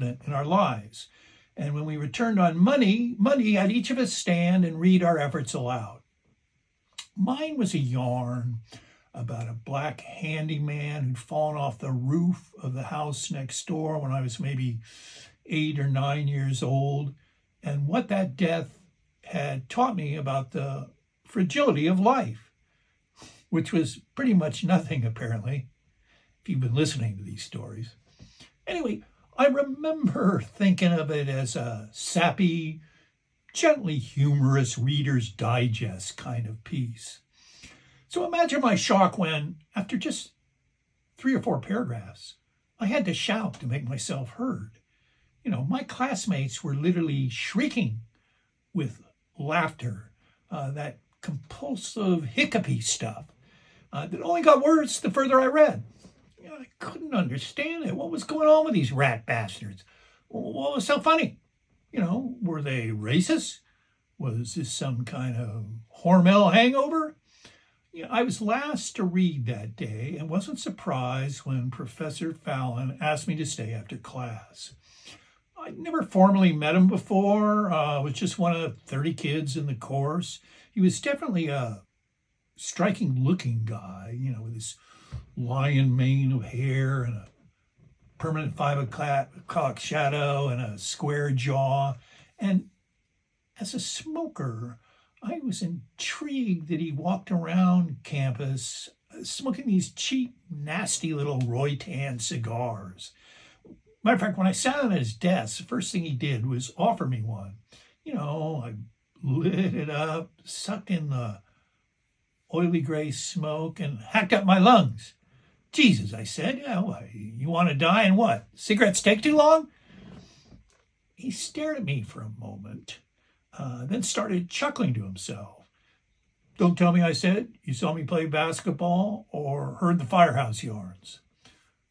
in our lives. And when we returned on Monday, had each of us stand and read our efforts aloud. Mine was a yarn about a black handyman who'd fallen off the roof of the house next door when I was maybe 8 or 9 years old, and what that death had taught me about the fragility of life, which was pretty much nothing, apparently, if you've been listening to these stories. Anyway, I remember thinking of it as a sappy, gently humorous Reader's Digest kind of piece. So imagine my shock when, after just 3 or 4 paragraphs, I had to shout to make myself heard. My classmates were literally shrieking with laughter, that compulsive hiccupy stuff that only got worse the further I read. I couldn't understand it. What was going on with these rat bastards? What was so funny? Were they racist? Was this some kind of Hormel hangover? I was last to read that day and wasn't surprised when Professor Fallon asked me to stay after class. I'd never formally met him before. Was just one of 30 kids in the course. He was definitely a striking-looking guy, with his lion mane of hair and a permanent 5 o'clock shadow and a square jaw. And as a smoker, I was intrigued that he walked around campus smoking these cheap, nasty little Roytan cigars. Matter of fact, when I sat at his desk, the first thing he did was offer me one. I lit it up, sucked in the oily gray smoke, and hacked up my lungs. Jesus, I said, you want to die and what? Cigarettes take too long? He stared at me for a moment, then started chuckling to himself. Don't tell me, I said, you saw me play basketball or heard the Firehouse yarns.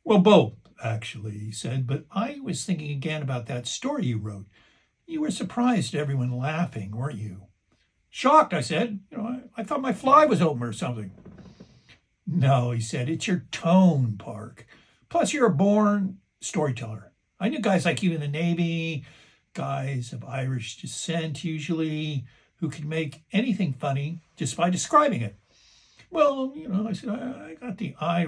Well, both, actually, he said, but I was thinking again about that story you wrote. You were surprised at everyone laughing, weren't you? Shocked, I said. I thought my fly was open or something. No, he said, it's your tone, Park. Plus, you're a born storyteller. I knew guys like you in the Navy, guys of Irish descent usually, who could make anything funny just by describing it. Well, I said, I got the Irish